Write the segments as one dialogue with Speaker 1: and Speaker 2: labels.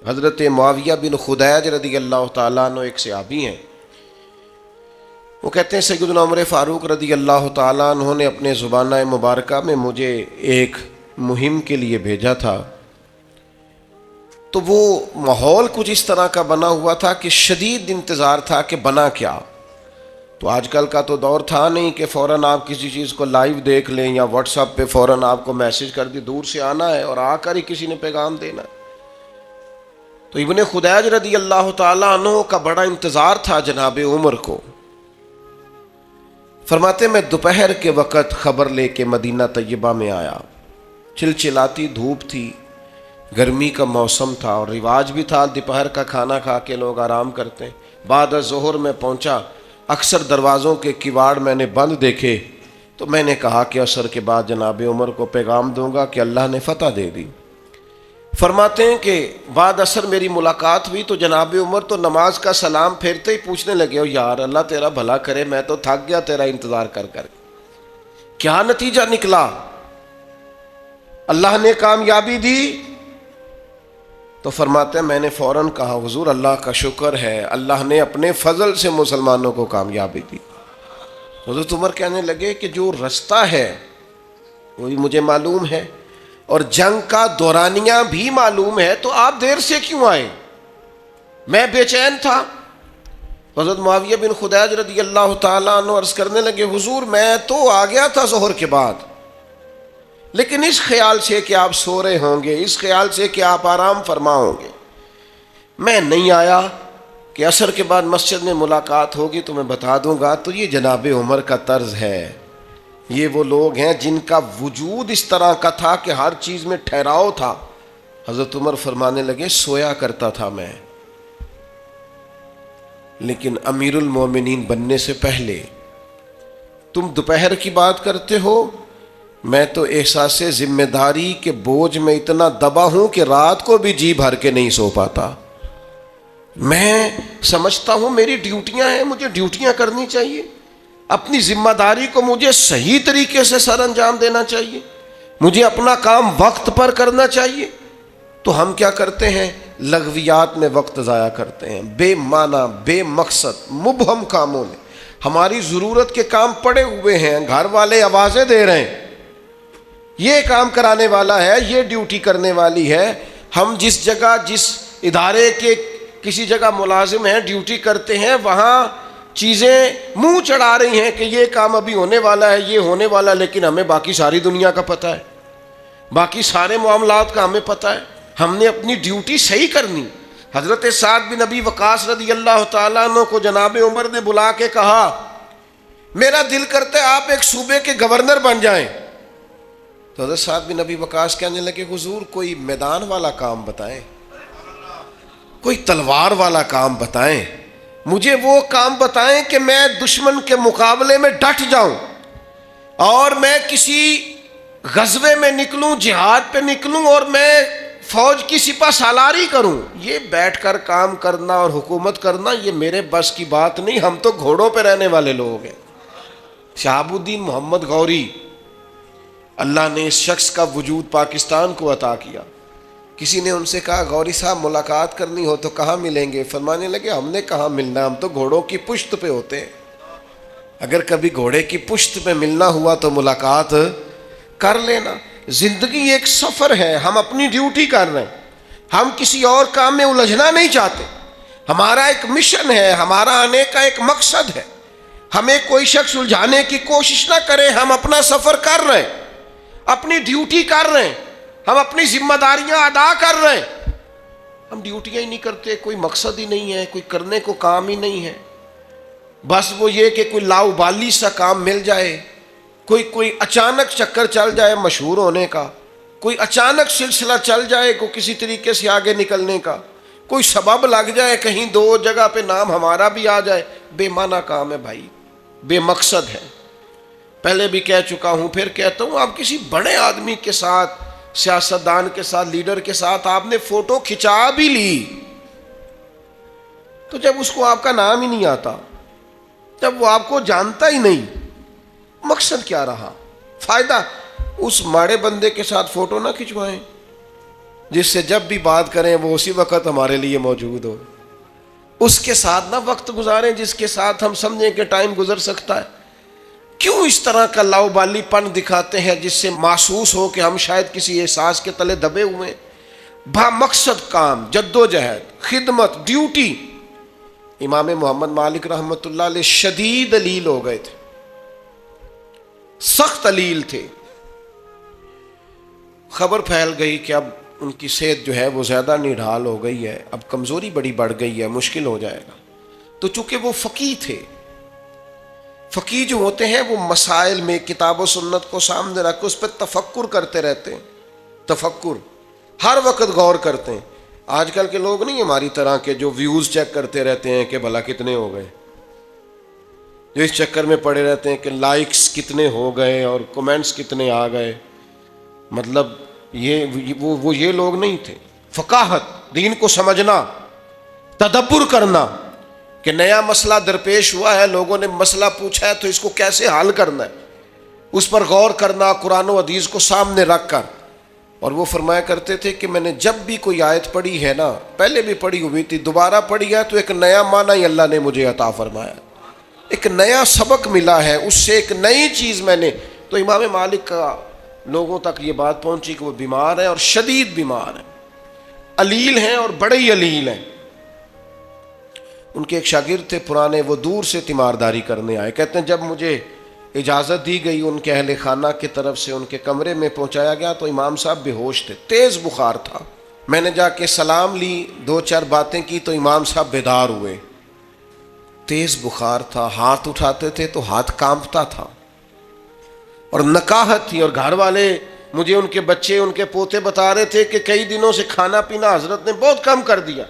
Speaker 1: حضرت معاویہ بن خدیج رضی اللہ تعالیٰ عنہ ایک صحابی ہیں، وہ کہتے ہیں سیدنا عمر فاروق رضی اللہ تعالیٰ عنہ نے اپنے زبانہ مبارکہ میں مجھے ایک مہم کے لیے بھیجا تھا، تو وہ ماحول کچھ اس طرح کا بنا ہوا تھا کہ شدید انتظار تھا کہ بنا کیا۔ تو آج کل کا تو دور تھا نہیں کہ فوراً آپ کسی چیز کو لائیو دیکھ لیں یا واٹس ایپ پہ فوراً آپ کو میسج کر دی، دور سے آنا ہے اور آ کر ہی کسی نے پیغام دینا۔ تو ابن خدیج رضی اللہ تعالیٰ عنہ کا بڑا انتظار تھا جناب عمر کو۔ فرماتے میں دوپہر کے وقت خبر لے کے مدینہ طیبہ میں آیا، چلچلاتی دھوپ تھی، گرمی کا موسم تھا اور رواج بھی تھا دوپہر کا کھانا کھا کے لوگ آرام کرتے ہیں۔ بعد ظہر میں پہنچا، اکثر دروازوں کے کواڑ میں نے بند دیکھے، تو میں نے کہا کہ عصر کے بعد جناب عمر کو پیغام دوں گا کہ اللہ نے فتح دے دی۔ فرماتے ہیں کہ بعد عصر میری ملاقات ہوئی تو جناب عمر تو نماز کا سلام پھیرتے ہی پوچھنے لگے، او یار اللہ تیرا بھلا کرے، میں تو تھک گیا تیرا انتظار کر کر، کیا نتیجہ نکلا؟ اللہ نے کامیابی دی؟ تو فرماتے ہیں میں نے فوراً کہا حضور اللہ کا شکر ہے، اللہ نے اپنے فضل سے مسلمانوں کو کامیابی دی۔ حضرت عمر کہنے لگے کہ جو رستہ ہے وہی مجھے معلوم ہے اور جنگ کا دورانیہ بھی معلوم ہے، تو آپ دیر سے کیوں آئے؟ میں بے چین تھا۔ حضرت معاویہ بن خدیج رضی اللہ تعالیٰ عنہ عرض کرنے لگے حضور میں تو آ گیا تھا ظہر کے بعد، لیکن اس خیال سے کہ آپ سو رہے ہوں گے، اس خیال سے کہ آپ آرام فرما ہوں گے، میں نہیں آیا کہ عصر کے بعد مسجد میں ملاقات ہوگی تو میں بتا دوں گا۔ تو یہ جناب عمر کا طرز ہے، یہ وہ لوگ ہیں جن کا وجود اس طرح کا تھا کہ ہر چیز میں ٹھہراؤ تھا۔ حضرت عمر فرمانے لگے سویا کرتا تھا میں، لیکن امیر المومنین بننے سے پہلے تم دوپہر کی بات کرتے ہو، میں تو احساس ذمہ داری کے بوجھ میں اتنا دبا ہوں کہ رات کو بھی جی بھر کے نہیں سو پاتا۔ میں سمجھتا ہوں میری ڈیوٹیاں ہیں، مجھے ڈیوٹیاں کرنی چاہیے، اپنی ذمہ داری کو مجھے صحیح طریقے سے سر انجام دینا چاہیے، مجھے اپنا کام وقت پر کرنا چاہیے۔ تو ہم کیا کرتے ہیں؟ لغویات میں وقت ضائع کرتے ہیں، بے معنی بے مقصد مبہم کاموں میں۔ ہماری ضرورت کے کام پڑے ہوئے ہیں، گھر والے آوازیں دے رہے ہیں، یہ کام کرانے والا ہے، یہ ڈیوٹی کرنے والی ہے، ہم جس جگہ جس ادارے کے کسی جگہ ملازم ہیں، ڈیوٹی کرتے ہیں، وہاں چیزیں منہ چڑھا رہی ہیں کہ یہ کام ابھی ہونے والا ہے، یہ ہونے والا ہے، لیکن ہمیں باقی ساری دنیا کا پتہ ہے، باقی سارے معاملات کا ہمیں پتہ ہے۔ ہم نے اپنی ڈیوٹی صحیح کرنی۔ حضرت سعد بن ابی وقاص رضی اللہ تعالیٰ عنہ کو جناب عمر نے بلا کے کہا میرا دل کرتا ہے آپ ایک صوبے کے گورنر بن جائیں۔ تو حضرت سعد بن ابی وقاص کہنے لگے حضور کوئی میدان والا کام بتائیں، کوئی تلوار والا کام بتائیں، مجھے وہ کام بتائیں کہ میں دشمن کے مقابلے میں ڈٹ جاؤں اور میں کسی غزوے میں نکلوں، جہاد پہ نکلوں اور میں فوج کی سپہ سالاری کروں۔ یہ بیٹھ کر کام کرنا اور حکومت کرنا یہ میرے بس کی بات نہیں، ہم تو گھوڑوں پہ رہنے والے لوگ ہیں۔ شہاب الدین محمد غوری، اللہ نے اس شخص کا وجود پاکستان کو عطا کیا۔ کسی نے ان سے کہا غوری صاحب ملاقات کرنی ہو تو کہاں ملیں گے؟ فرمانے لگے ہم نے کہاں ملنا، ہم تو گھوڑوں کی پشت پہ ہوتے ہیں، اگر کبھی گھوڑے کی پشت پہ ملنا ہوا تو ملاقات کر لینا۔ زندگی ایک سفر ہے، ہم اپنی ڈیوٹی کر رہے ہیں، ہم کسی اور کام میں الجھنا نہیں چاہتے، ہمارا ایک مشن ہے، ہمارا آنے کا ایک مقصد ہے، ہمیں کوئی شخص الجھانے کی کوشش نہ کرے، ہم اپنا سفر کر رہے ہیں، اپنی ڈیوٹی کر رہے ہیں، ہم اپنی ذمہ داریاں ادا کر رہے ہیں۔ ہم ڈیوٹیاں ہی نہیں کرتے، کوئی مقصد ہی نہیں ہے، کوئی کرنے کو کام ہی نہیں ہے، بس وہ یہ کہ کوئی لاؤبالی سا کام مل جائے، کوئی اچانک چکر چل جائے مشہور ہونے کا، کوئی اچانک سلسلہ چل جائے کو کسی طریقے سے آگے نکلنے کا، کوئی سبب لگ جائے کہیں دو جگہ پہ نام ہمارا بھی آ جائے۔ بے معنی کام ہے بھائی، بے مقصد ہے۔ پہلے بھی کہہ چکا ہوں، پھر کہتا ہوں، آپ کسی بڑے آدمی کے ساتھ، سیاستدان کے ساتھ، لیڈر کے ساتھ آپ نے فوٹو کھچا بھی لی، تو جب اس کو آپ کا نام ہی نہیں آتا، جب وہ آپ کو جانتا ہی نہیں، مقصد کیا رہا؟ فائدہ؟ اس ماڑے بندے کے ساتھ فوٹو نہ کھنچوائیں جس سے جب بھی بات کریں وہ اسی وقت ہمارے لیے موجود ہو. اس کے ساتھ نہ وقت گزاریں جس کے ساتھ ہم سمجھیں کہ ٹائم گزر سکتا ہے. کیوں اس طرح کا لاؤبالی پن دکھاتے ہیں جس سے محسوس ہو کہ ہم شاید کسی احساس کے تلے دبے ہوئے ہیں. با مقصد کام، جدوجہد، خدمت، ڈیوٹی. امام محمد مالک رحمۃ اللہ علیہ شدید علیل ہو گئے تھے، سخت علیل تھے. خبر پھیل گئی کہ اب ان کی صحت جو ہے وہ زیادہ نڈھال ہو گئی ہے، اب کمزوری بڑی بڑھ گئی ہے، مشکل ہو جائے گا. تو چونکہ وہ فقیہ تھے، فقیہ جو ہوتے ہیں وہ مسائل میں کتاب و سنت کو سامنے رکھ کے اس پہ تفکر کرتے رہتے ہیں. تفکر، ہر وقت غور کرتے ہیں. آج کل کے لوگ نہیں ہماری طرح کے جو ویوز چیک کرتے رہتے ہیں کہ بھلا کتنے ہو گئے، جو اس چکر میں پڑے رہتے ہیں کہ لائکس کتنے ہو گئے اور کمنٹس کتنے آ گئے. مطلب وہ یہ لوگ نہیں تھے. فقاہت، دین کو سمجھنا، تدبر کرنا کہ نیا مسئلہ درپیش ہوا ہے، لوگوں نے مسئلہ پوچھا ہے تو اس کو کیسے حل کرنا ہے، اس پر غور کرنا قرآن و حدیث کو سامنے رکھ کر. اور وہ فرمایا کرتے تھے کہ میں نے جب بھی کوئی آیت پڑھی ہے نا، پہلے بھی پڑھی ہوئی تھی، دوبارہ پڑھی ہے تو ایک نیا معنی اللہ نے مجھے عطا فرمایا، ایک نیا سبق ملا ہے، اس سے ایک نئی چیز میں نے. تو امام مالک کا لوگوں تک یہ بات پہنچی کہ وہ بیمار ہیں اور شدید بیمار ہیں، علیل ہیں اور بڑے ہی علیل ہیں. ان کے ایک شاگرد تھے پرانے، وہ دور سے تیمارداری کرنے آئے. کہتے ہیں جب مجھے اجازت دی گئی ان کے اہل خانہ کی طرف سے، ان کے کمرے میں پہنچایا گیا تو امام صاحب بے ہوش تھے، تیز بخار تھا. میں نے جا کے سلام لی، 2-4 باتیں کی تو امام صاحب بیدار ہوئے. تیز بخار تھا، ہاتھ اٹھاتے تھے تو ہاتھ کانپتا تھا، اور نکاہت تھی. اور گھر والے مجھے ان کے بچے، ان کے پوتے بتا رہے تھے کہ کئی دنوں سے کھانا پینا حضرت نے بہت کم کر دیا.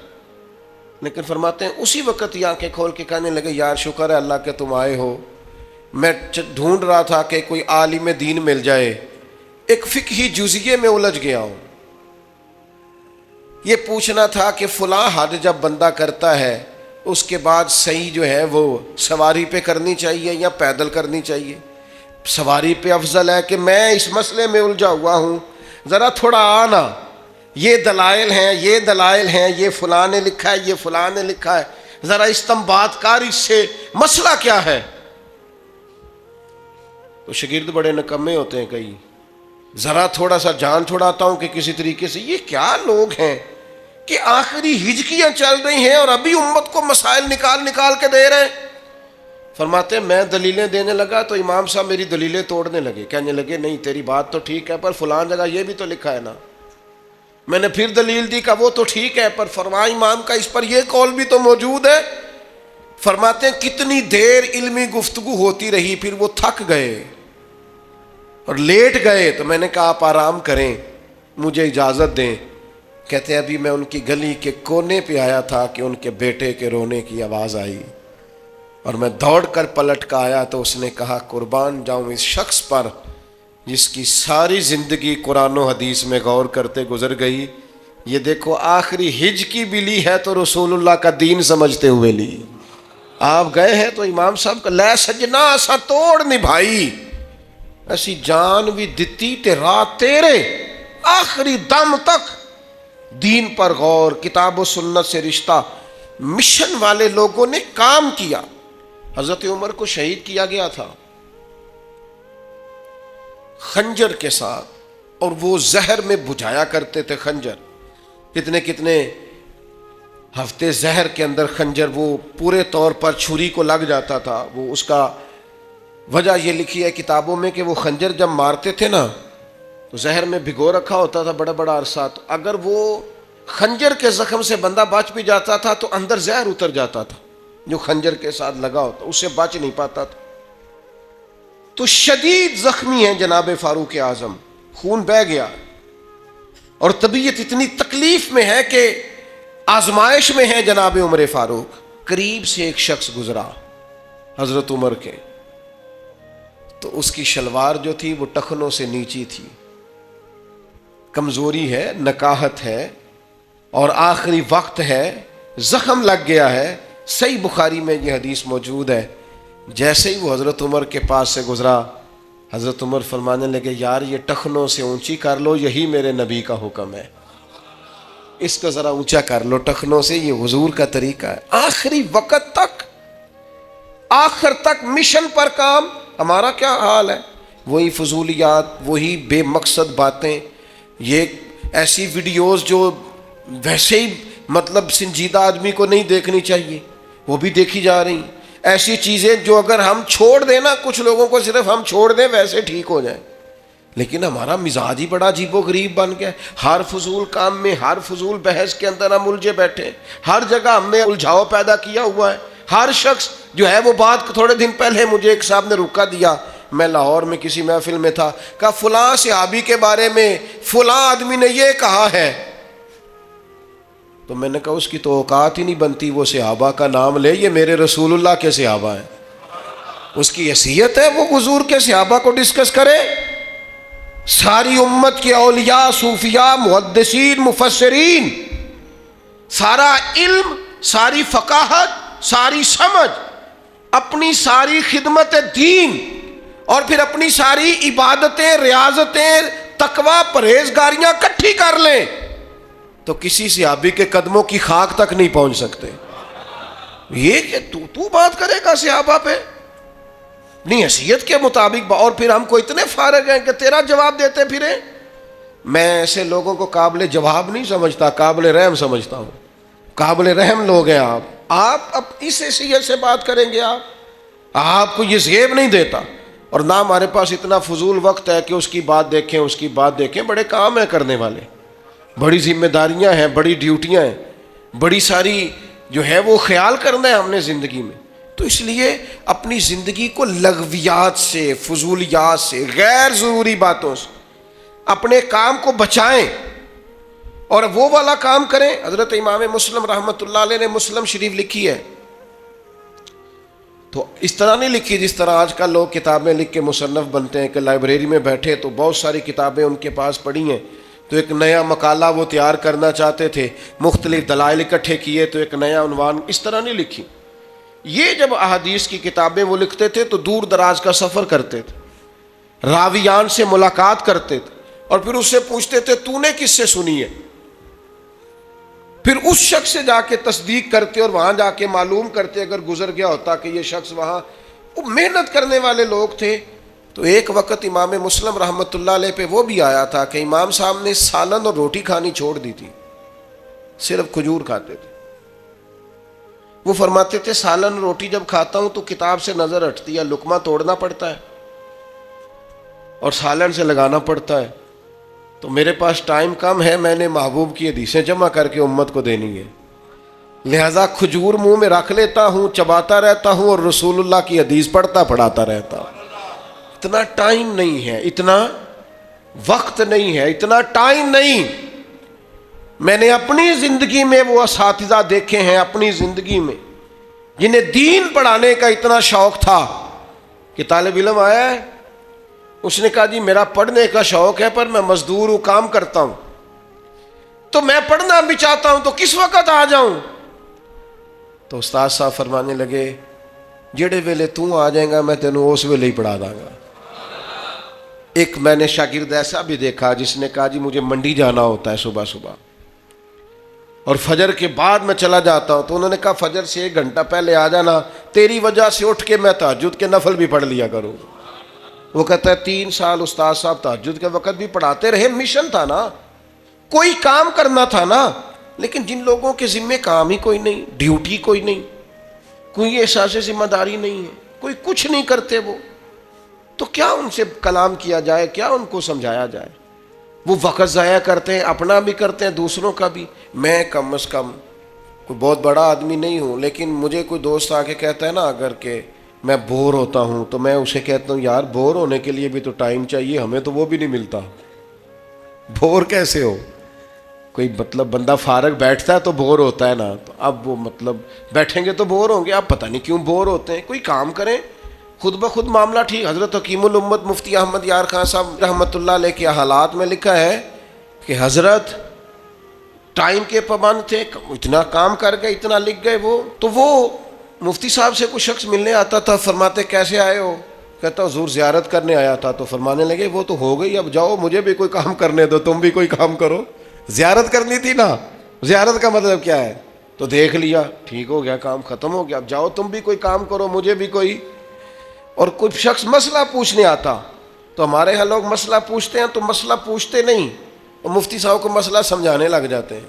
Speaker 1: لیکن فرماتے ہیں اسی وقت یہ آنکھیں کھول کے کہنے لگے یار شکر ہے اللہ کہ تم آئے ہو. میں ڈھونڈ رہا تھا کہ کوئی عالم دین مل جائے، ایک فقہی جزیے میں الجھ گیا ہوں. یہ پوچھنا تھا کہ فلاں حد جب بندہ کرتا ہے اس کے بعد صحیح جو ہے وہ سواری پہ کرنی چاہیے یا پیدل کرنی چاہیے. سواری پہ افضل ہے کہ میں اس مسئلے میں الجھا ہوا ہوں، ذرا تھوڑا آنا، یہ دلائل ہیں، یہ دلائل ہیں، یہ فلاں نے لکھا ہے، یہ فلاں نے لکھا ہے، ذرا استنباط کار اس سے مسئلہ کیا ہے. تو شاگرد بڑے نکمے ہوتے ہیں کئی، ذرا تھوڑا سا جان چھڑاتا ہوں کہ کسی طریقے سے. یہ کیا لوگ ہیں کہ آخری ہجکیاں چل رہی ہیں اور ابھی امت کو مسائل نکال کے دے رہے ہیں. فرماتے ہیں میں دلیلیں دینے لگا تو امام صاحب میری دلیلیں توڑنے لگے، کہنے لگے نہیں تیری بات تو ٹھیک ہے پر فلان جگہ یہ بھی تو لکھا ہے نا. میں نے پھر دلیل دی کہ وہ تو ٹھیک ہے پر فرمان امام کا اس پر یہ قول بھی تو موجود ہے. فرماتے ہیں کتنی دیر علمی گفتگو ہوتی رہی، پھر وہ تھک گئے اور لیٹ گئے. تو میں نے کہا آپ آرام کریں، مجھے اجازت دیں. کہتے ہیں ابھی میں ان کی گلی کے کونے پہ آیا تھا کہ ان کے بیٹے کے رونے کی آواز آئی اور میں دوڑ کر پلٹ کر آیا تو اس نے کہا قربان جاؤں اس شخص پر جس کی ساری زندگی قرآن و حدیث میں غور کرتے گزر گئی. یہ دیکھو آخری ہج کی بھی لی ہے تو رسول اللہ کا دین سمجھتے ہوئے لی. آپ گئے ہیں تو امام صاحب کا لے سجنا اسا توڑ نبھائی، ایسی جان بھی دتی تے رات تیرے، آخری دم تک دین پر غور، کتاب و سنت سے رشتہ. مشن والے لوگوں نے کام کیا. حضرت عمر کو شہید کیا گیا تھا خنجر کے ساتھ، اور وہ زہر میں بجھایا کرتے تھے خنجر. کتنے کتنے ہفتے زہر کے اندر خنجر وہ پورے طور پر چھری کو لگ جاتا تھا. وہ اس کا وجہ یہ لکھی ہے کتابوں میں کہ وہ خنجر جب مارتے تھے نا تو زہر میں بھگو رکھا ہوتا تھا بڑا بڑا عرصہ، تو اگر وہ خنجر کے زخم سے بندہ بچ بھی جاتا تھا تو اندر زہر اتر جاتا تھا جو خنجر کے ساتھ لگا ہوتا، اس سے بچ نہیں پاتا تھا. تو شدید زخمی ہیں جناب فاروق اعظم، خون بہہ گیا اور طبیعت اتنی تکلیف میں ہے کہ آزمائش میں ہے جناب عمر فاروق. قریب سے ایک شخص گزرا حضرت عمر کے، تو اس کی شلوار جو تھی وہ ٹخنوں سے نیچی تھی. کمزوری ہے، نکاہت ہے اور آخری وقت ہے، زخم لگ گیا ہے. صحیح بخاری میں یہ حدیث موجود ہے. جیسے ہی وہ حضرت عمر کے پاس سے گزرا، حضرت عمر فرمانے لگے یار یہ ٹخنوں سے اونچی کر لو، یہی میرے نبی کا حکم ہے. اس کو ذرا اونچا کر لو ٹخنوں سے، یہ حضور کا طریقہ ہے۔ آخری وقت تک، آخر تک مشن پر کام۔ ہمارا کیا حال ہے؟ وہی فضولیات، وہی بے مقصد باتیں، یہ ایسی ویڈیوز جو ویسے ہی مطلب سنجیدہ آدمی کو نہیں دیکھنی چاہیے وہ بھی دیکھی جا رہی ہیں۔ ایسی چیزیں جو اگر ہم چھوڑ دیں نا، کچھ لوگوں کو صرف ہم چھوڑ دیں ویسے ٹھیک ہو جائیں، لیکن ہمارا مزاج ہی بڑا عجیب و غریب بن گیا۔ ہر فضول کام میں، ہر فضول بحث کے اندر ہم الجھے بیٹھے، ہر جگہ ہم نے الجھاؤ پیدا کیا ہوا ہے۔ ہر شخص جو ہے وہ بات، تھوڑے دن پہلے مجھے ایک صاحب نے روکا دیا، میں لاہور میں کسی محفل میں تھا، کہا فلاں صحابی کے بارے میں فلاں آدمی نے یہ کہا ہے، تو میں نے کہا اس کی تو اوقات ہی نہیں بنتی، وہ صحابہ کا نام لے، یہ میرے رسول اللہ کے صحابہ ہیں، اس کی حیثیت ہے وہ حضور کے صحابہ کو ڈسکس کرے؟ ساری امت کے اولیاء، صوفیاء، محدثین، مفسرین، سارا علم، ساری فقاہت، ساری سمجھ، اپنی ساری خدمت دین اور پھر اپنی ساری عبادتیں، ریاضتیں، تقوی، پرہیزگاریاں کٹھی کر لیں تو کسی صحابی کے قدموں کی خاک تک نہیں پہنچ سکتے۔ یہ کہ تو بات کرے گا صحابہ پہ نہیں حیثیت کے مطابق، اور پھر ہم کو اتنے فارغ ہیں کہ تیرا جواب دیتے پھریں۔ میں ایسے لوگوں کو قابل جواب نہیں سمجھتا، قابل رحم سمجھتا ہوں۔ قابل رحم لوگ ہیں آپ اب اس حیثیت سے بات کریں گے، آپ کو یہ زیب نہیں دیتا، اور نہ ہمارے پاس اتنا فضول وقت ہے کہ اس کی بات دیکھیں، اس کی بات دیکھیں۔ بڑے کام ہیں کرنے والے، بڑی ذمہ داریاں ہیں، بڑی ڈیوٹیاں ہیں، بڑی ساری جو ہے وہ خیال کرنا ہے ہم نے زندگی میں۔ تو اس لیے اپنی زندگی کو لغویات سے، فضولیات سے، غیر ضروری باتوں سے اپنے کام کو بچائیں اور وہ والا کام کریں۔ حضرت امام مسلم رحمۃ اللہ علیہ نے مسلم شریف لکھی ہے، تو اس طرح نہیں لکھی جس طرح آج کل لوگ کتابیں لکھ کے مصنف بنتے ہیں کہ لائبریری میں بیٹھے تو بہت ساری کتابیں ان کے پاس پڑھی ہیں، تو ایک نیا مقالہ وہ تیار کرنا چاہتے تھے، مختلف دلائل اکٹھے کیے تو ایک نیا عنوان۔ اس طرح نہیں لکھی۔ یہ جب احادیث کی کتابیں وہ لکھتے تھے تو دور دراز کا سفر کرتے تھے، راویان سے ملاقات کرتے تھے، اور پھر اس سے پوچھتے تھے تو نے کس سے سنی ہے، پھر اس شخص سے جا کے تصدیق کرتے اور وہاں جا کے معلوم کرتے، اگر گزر گیا ہوتا کہ یہ شخص وہاں، وہ محنت کرنے والے لوگ تھے۔ تو ایک وقت امام مسلم رحمۃ اللہ علیہ پہ وہ بھی آیا تھا کہ امام صاحب نے سالن اور روٹی کھانی چھوڑ دی تھی، صرف کھجور کھاتے تھے۔ وہ فرماتے تھے سالن روٹی جب کھاتا ہوں تو کتاب سے نظر ہٹتی ہے، لقمہ توڑنا پڑتا ہے اور سالن سے لگانا پڑتا ہے، تو میرے پاس ٹائم کم ہے، میں نے محبوب کی حدیثیں جمع کر کے امت کو دینی ہے، لہذا کھجور منہ میں رکھ لیتا ہوں، چباتا رہتا ہوں اور رسول اللہ کی حدیث پڑھاتا رہتا ہوں۔ اتنا ٹائم نہیں ہے، اتنا وقت نہیں ہے، اتنا ٹائم نہیں۔ میں نے اپنی زندگی میں وہ اساتذہ دیکھے ہیں، اپنی زندگی میں جنہیں دین پڑھانے کا اتنا شوق تھا کہ طالب علم آیا ہے، اس نے کہا جی میرا پڑھنے کا شوق ہے پر میں مزدور ہوں، کام کرتا ہوں، تو میں پڑھنا بھی چاہتا ہوں تو کس وقت آ جاؤں؟ تو استاد صاحب فرمانے لگے جڑے ویلے تو آ جائے گا میں تینوں اس ویلے ہی پڑھا داں گا۔ ایک میں نے شاگرد ایسا بھی دیکھا جس نے کہا جی مجھے منڈی جانا ہوتا ہے صبح صبح اور فجر کے بعد میں چلا جاتا ہوں، تو انہوں نے کہا فجر سے 1 گھنٹہ پہلے آ جانا، تیری وجہ سے اٹھ کے میں تہجد کے نفل بھی پڑھ لیا کروں۔ وہ کہتا ہے 3 سال استاد صاحب تہجد کے وقت بھی پڑھاتے رہے، مشن تھا نا، کوئی کام کرنا تھا نا، لیکن جن لوگوں کے ذمہ کام ہی کوئی نہیں، ڈیوٹی کوئی نہیں، کوئی احساس ذمہ داری نہیں ہے، کوئی کچھ نہیں کرتے، وہ تو کیا ان سے کلام کیا جائے، کیا ان کو سمجھایا جائے؟ وہ وقت ضائع کرتے ہیں، اپنا بھی کرتے ہیں، دوسروں کا بھی۔ میں کم از کم کوئی بہت بڑا آدمی نہیں ہوں، لیکن مجھے کوئی دوست آ کے کہتا ہے نا اگر کہ میں بور ہوتا ہوں تو میں اسے کہتا ہوں یار بور ہونے کے لیے بھی تو ٹائم چاہیے، ہمیں تو وہ بھی نہیں ملتا، بور کیسے ہو؟ کوئی مطلب بندہ فارغ بیٹھتا ہے تو بور ہوتا ہے نا، تو اب وہ مطلب بیٹھیں گے تو بور ہوں گے، آپ پتہ نہیں کیوں بور ہوتے ہیں، کوئی کام کریں، خود بخود معاملہ ٹھیک۔ حضرت حکیم الامت مفتی احمد یار خان صاحب رحمۃ اللہ علیہ کے حالات میں لکھا ہے کہ حضرت ٹائم کے پابند تھے، اتنا کام کر گئے، اتنا لکھ گئے وہ، تو وہ مفتی صاحب سے کوئی شخص ملنے آتا تھا، فرماتے کیسے آئے ہو؟ کہتا حضور زیارت کرنے آیا تھا، تو فرمانے لگے وہ تو ہو گئی، اب جاؤ مجھے بھی کوئی کام کرنے دو، تم بھی کوئی کام کرو، زیارت کرنی تھی نا، زیارت کا مطلب کیا ہے؟ تو دیکھ لیا، ٹھیک ہو گیا، کام ختم ہو گیا، اب جاؤ تم بھی کوئی کام کرو، مجھے بھی کوئی. اور کوئی شخص مسئلہ پوچھنے آتا تو ہمارے ہاں لوگ مسئلہ پوچھتے ہیں تو مسئلہ پوچھتے نہیں، اور مفتی صاحب کو مسئلہ سمجھانے لگ جاتے ہیں.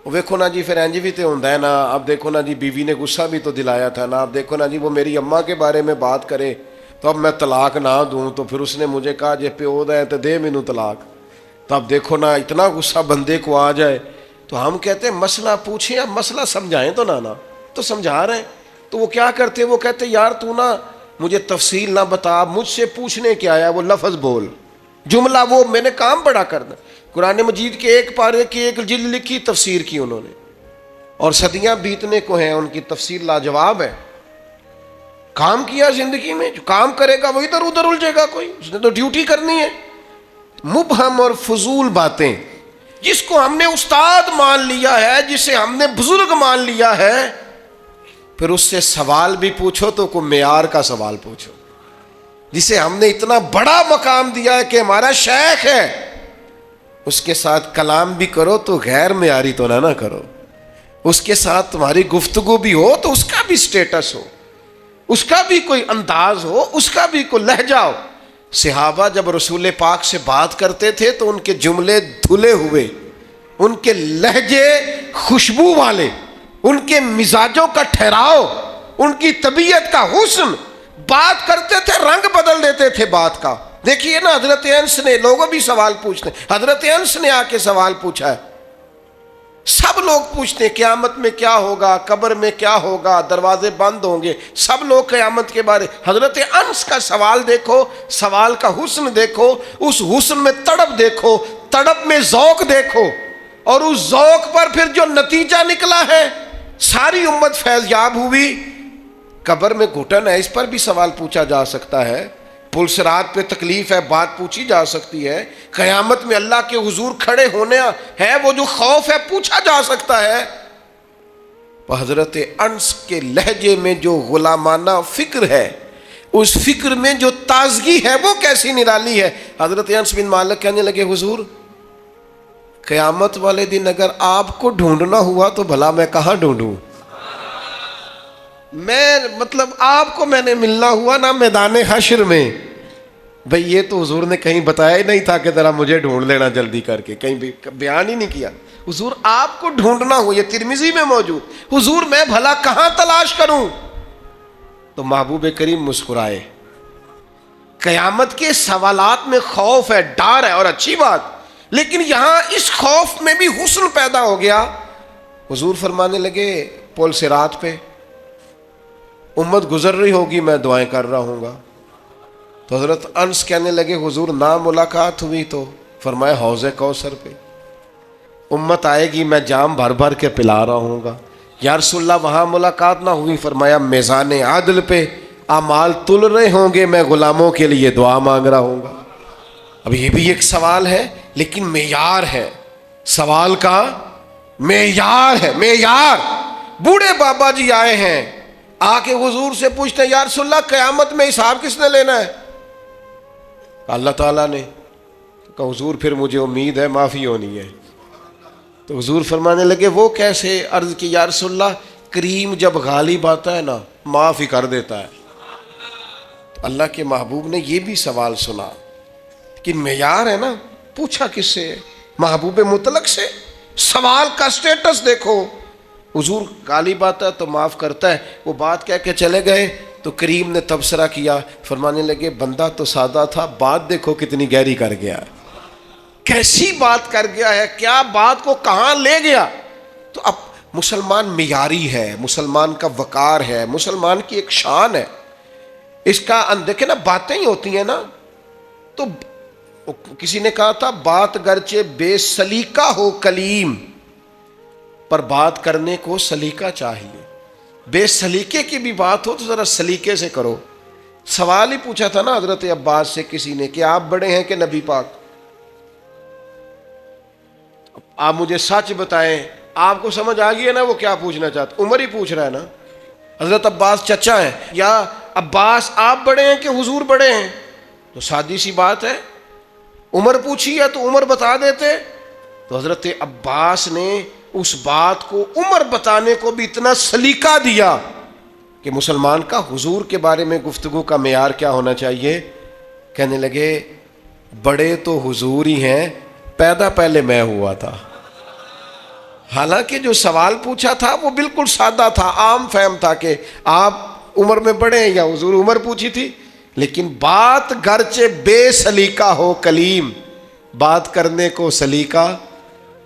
Speaker 1: ویکھو نا جی پھر انج بھی تو ہوتا ہے نا، اب دیکھو نا جی بیوی نے غصہ بھی تو دلایا تھا نا، اب دیکھو نا جی وہ میری اماں کے بارے میں بات کرے تو اب میں طلاق نہ دوں تو پھر اس نے مجھے کہا جے پیو دا ہے تو دے مینوں طلاق. تو اب دیکھو نا اتنا غصہ بندے کو آ جائے تو ہم کہتے ہیں مسئلہ پوچھیں، اب مسئلہ سمجھائیں تو نا تو سمجھا رہے ہیں. تو وہ کیا کرتے ہیں، وہ کہتے ہیں یار تو نا مجھے تفصیل نہ بتا، مجھ سے پوچھنے کیا آیا، وہ لفظ بول، جملہ وہ میں نے کام بڑا کرنا. قرآن مجید کے ایک پارے کی ایک جلد لکھی، تفسیر کی انہوں نے، اور صدیاں بیتنے کو ہیں، ان کی تفسیر لاجواب ہے. کام کیا زندگی میں، جو کام کرے گا وہ ادھر ادھر الجھے گا، کوئی اس نے تو ڈیوٹی کرنی ہے. مبہم اور فضول باتیں، جس کو ہم نے استاد مان لیا ہے، جسے ہم نے بزرگ مان لیا ہے، پھر اس سے سوال بھی پوچھو تو کوئی معیار کا سوال پوچھو. جسے ہم نے اتنا بڑا مقام دیا ہے کہ ہمارا شیخ ہے، اس کے ساتھ کلام بھی کرو تو غیر معیاری تو نہ کرو. اس کے ساتھ تمہاری گفتگو بھی ہو تو اس کا بھی سٹیٹس ہو، اس کا بھی کوئی انداز ہو، اس کا بھی کوئی لہجہ ہو. صحابہ جب رسول پاک سے بات کرتے تھے تو ان کے جملے دھلے ہوئے، ان کے لہجے خوشبو والے، ان کے مزاجوں کا ٹھہراؤ، ان کی طبیعت کا حسن، بات کرتے تھے رنگ بدل دیتے تھے بات کا. دیکھیے نا حضرت انس نے، لوگوں بھی سوال پوچھتے ہیں، حضرت انس نے آ کے سوال پوچھا ہے. سب لوگ پوچھتے ہیں قیامت میں کیا ہوگا، قبر میں کیا ہوگا، دروازے بند ہوں گے، سب لوگ قیامت کے بارے. حضرت انس کا سوال دیکھو، سوال کا حسن دیکھو، اس حسن میں تڑپ دیکھو، تڑپ میں ذوق دیکھو، اور اس ذوق پر پھر جو نتیجہ نکلا ہے، ساری امت فیض یاب ہوئی. قبر میں گھٹن ہے، اس پر بھی سوال پوچھا جا سکتا ہے. پل صراط پہ تکلیف ہے، بات پوچھی جا سکتی ہے. قیامت میں اللہ کے حضور کھڑے ہونے ہے، وہ جو خوف ہے پوچھا جا سکتا ہے. حضرت انس کے لہجے میں جو غلامانہ فکر ہے، اس فکر میں جو تازگی ہے، وہ کیسی نرالی ہے. حضرت انس بن مالک کہنے لگے حضور قیامت والے دن اگر آپ کو ڈھونڈنا ہوا تو بھلا میں کہاں ڈھونڈوں؟ میں مطلب آپ کو میں نے ملنا ہوا نا میدان حشر میں. بھئی یہ تو حضور نے کہیں بتایا ہی نہیں تھا کہ ذرا مجھے ڈھونڈ لینا جلدی کر کے، کہیں بھی بیان ہی نہیں کیا. حضور آپ کو ڈھونڈنا ہو، یہ ترمذی میں موجود، حضور میں بھلا کہاں تلاش کروں؟ تو محبوب کریم مسکرائے. قیامت کے سوالات میں خوف ہے، ڈر ہے، اور اچھی بات، لیکن یہاں اس خوف میں بھی حسن پیدا ہو گیا. حضور فرمانے لگے پل صراط پہ امت گزر رہی ہوگی، میں دعائیں کر رہا ہوں گا. تو حضرت انس کہنے لگے حضور نا ملاقات ہوئی تو؟ فرمایا حوض کوثر پہ امت آئے گی، میں جام بھر بھر کے پلا رہا ہوں گا. یا رسول اللہ وہاں ملاقات نہ ہوئی؟ فرمایا میزان عدل پہ اعمال تل رہے ہوں گے، میں غلاموں کے لیے دعا مانگ رہا ہوں گا. اب یہ بھی ایک سوال ہے، لیکن معیار ہے، سوال کا معیار ہے. معیار بوڑھے بابا جی آئے ہیں، آ کے حضور سے پوچھتے ہیں یا رسول اللہ قیامت میں حساب کس نے لینا ہے؟ اللہ تعالیٰ نے. کہا حضور پھر مجھے امید ہے معافی ہونی ہے. تو حضور فرمانے لگے وہ کیسے؟ عرض کی یا رسول اللہ کریم جب غالب آتا ہے نا معاف ہی کر دیتا ہے. تو اللہ کے محبوب نے یہ بھی سوال سنا کہ معیار ہے نا، پوچھا کس سے؟ محبوب مطلق سے. سوال کا سٹیٹس دیکھو، حضور غالب آتا ہے تو معاف کرتا ہے. وہ بات کہہ کے چلے گئے تو کریم نے تبصرہ کیا، فرمانے لگے بندہ تو سادہ تھا، بات دیکھو کتنی گہری کر گیا، کیسی بات کر گیا ہے، کیا بات کو کہاں لے گیا. تو اب مسلمان معیاری ہے، مسلمان کا وقار ہے، مسلمان کی ایک شان ہے. اس کا دیکھیں نا باتیں ہی ہوتی ہیں نا. تو کسی نے کہا تھا بات گرچہ بے سلیقہ ہو کلیم، پر بات کرنے کو سلیقہ چاہیے. بے سلیقے کی بھی بات ہو تو ذرا سلیقے سے کرو. سوال ہی پوچھا تھا نا حضرت عباس سے کسی نے کہ آپ بڑے ہیں کہ نبی پاک؟ آپ مجھے سچ بتائیں، آپ کو سمجھ آ گئی ہے نا وہ کیا پوچھنا چاہتا؟ عمر ہی پوچھ رہا ہے نا. حضرت عباس چچا ہیں، یا عباس آپ بڑے ہیں کہ حضور بڑے ہیں؟ تو سادی سی بات ہے، عمر پوچھی ہے تو عمر بتا دیتے. تو حضرت عباس نے اس بات کو عمر بتانے کو بھی اتنا سلیقہ دیا کہ مسلمان کا حضور کے بارے میں گفتگو کا معیار کیا ہونا چاہیے. کہنے لگے بڑے تو حضور ہی ہیں, پیدا پہلے میں ہوا تھا. حالانکہ جو سوال پوچھا تھا وہ بالکل سادہ تھا, عام فہم تھا کہ آپ عمر میں بڑے ہیں, یا حضور عمر پوچھی تھی. لیکن بات گرچہ بے سلیقہ ہو کلیم, بات کرنے کو سلیقہ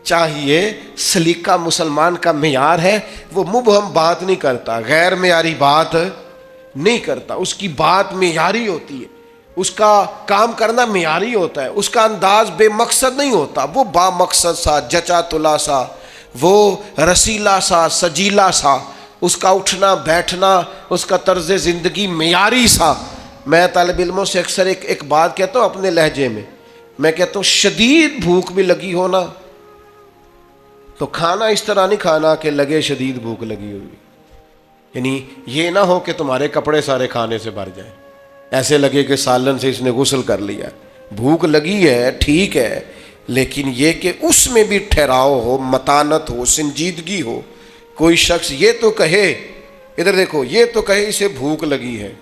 Speaker 1: چاہیے. سلیقہ مسلمان کا معیار ہے, وہ مبہم بات نہیں کرتا, غیر معیاری بات نہیں کرتا. اس کی بات معیاری ہوتی ہے, اس کا کام کرنا معیاری ہوتا ہے, اس کا انداز بے مقصد نہیں ہوتا, وہ با مقصد سا, جچا تلا سا, وہ رسیلا سا, سجیلا سا, اس کا اٹھنا بیٹھنا, اس کا طرز زندگی معیاری سا. میں طالب علموں سے اکثر ایک بات کہتا ہوں اپنے لہجے میں. میں کہتا ہوں شدید بھوک بھی لگی ہو نا تو کھانا اس طرح نہیں کھانا کہ لگے شدید بھوک لگی ہوئی. یعنی یہ نہ ہو کہ تمہارے کپڑے سارے کھانے سے بھر جائیں, ایسے لگے کہ سالن سے اس نے غسل کر لیا. بھوک لگی ہے ٹھیک ہے, لیکن یہ کہ اس میں بھی ٹھہراؤ ہو, متانت ہو, سنجیدگی ہو. کوئی شخص یہ تو کہے, ادھر دیکھو, یہ تو کہے اسے بھوک لگی ہے,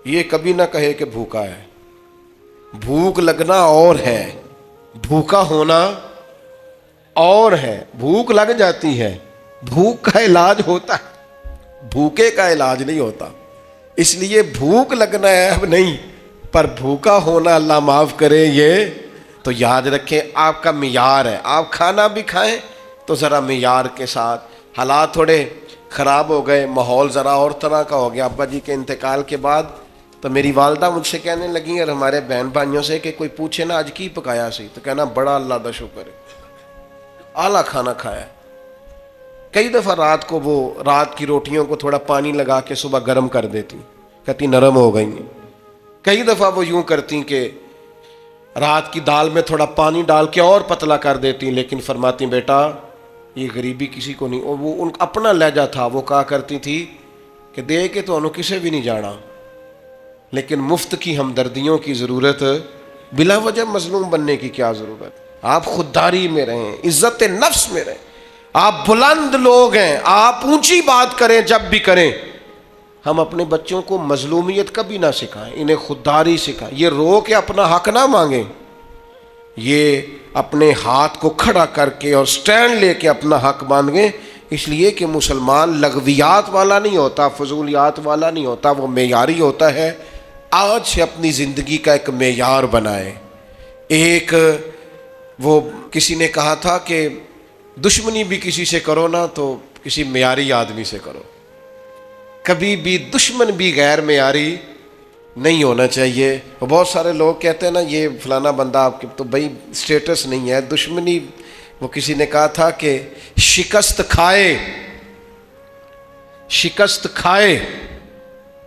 Speaker 1: یہ کبھی نہ کہے کہ بھوکا ہے. بھوک لگنا اور ہے, بھوکا ہونا اور ہے. بھوک لگ جاتی ہے, بھوک کا علاج ہوتا ہے, بھوکے کا علاج نہیں ہوتا. اس لیے بھوک لگنا عیب نہیں, پر بھوکا ہونا اللہ معاف کرے یہ تو یاد رکھیں آپ کا معیار ہے. آپ کھانا بھی کھائیں تو ذرا معیار کے ساتھ. حالات تھوڑے خراب ہو گئے, ماحول ذرا اور طرح کا ہو گیا. ابا جی کے انتقال کے بعد تو میری والدہ مجھ سے کہنے لگی اور ہمارے بہن بھائیوں سے کہ کوئی پوچھے نا آج کی پکایا سی, تو کہنا بڑا اللہ دا شکر ہے, اعلیٰ کھانا کھایا. کئی دفعہ رات کو وہ رات کی روٹیوں کو تھوڑا پانی لگا کے صبح گرم کر دیتی, کہتی نرم ہو گئی ہیں. کئی دفعہ وہ یوں کرتی کہ رات کی دال میں تھوڑا پانی ڈال کے اور پتلا کر دیتی, لیکن فرماتی بیٹا یہ غریبی کسی کو نہیں. اور وہ ان کا اپنا لہجہ تھا, وہ کہا کرتی تھی کہ دے کے تو انہوں کسے بھی نہیں جانا, لیکن مفت کی ہمدردیوں کی ضرورت, بلا وجہ مظلوم بننے کی کیا ضرورت. آپ خودداری میں رہیں, عزت نفس میں رہیں. آپ بلند لوگ ہیں, آپ اونچی بات کریں جب بھی کریں. ہم اپنے بچوں کو مظلومیت کبھی نہ سکھائیں, انہیں خودداری سکھائیں. یہ رو کے اپنا حق نہ مانگیں, یہ اپنے ہاتھ کو کھڑا کر کے اور سٹینڈ لے کے اپنا حق مانگیں. اس لیے کہ مسلمان لغویات والا نہیں ہوتا, فضولیات والا نہیں ہوتا, وہ معیاری ہوتا ہے. آج سے اپنی زندگی کا ایک معیار بنائے. ایک وہ کسی نے کہا تھا کہ دشمنی بھی کسی سے کرو نا تو کسی معیاری آدمی سے کرو, کبھی بھی دشمن بھی غیر معیاری نہیں ہونا چاہیے. بہت سارے لوگ کہتے ہیں نا یہ فلانا بندہ آپ کے, تو بھائی سٹیٹس نہیں ہے دشمنی. وہ کسی نے کہا تھا کہ شکست کھائے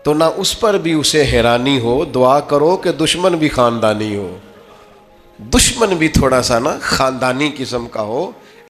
Speaker 1: تو نہ اس پر بھی اسے حیرانی ہو, دعا کرو کہ دشمن بھی خاندانی ہو. دشمن بھی تھوڑا سا نا خاندانی قسم کا ہو,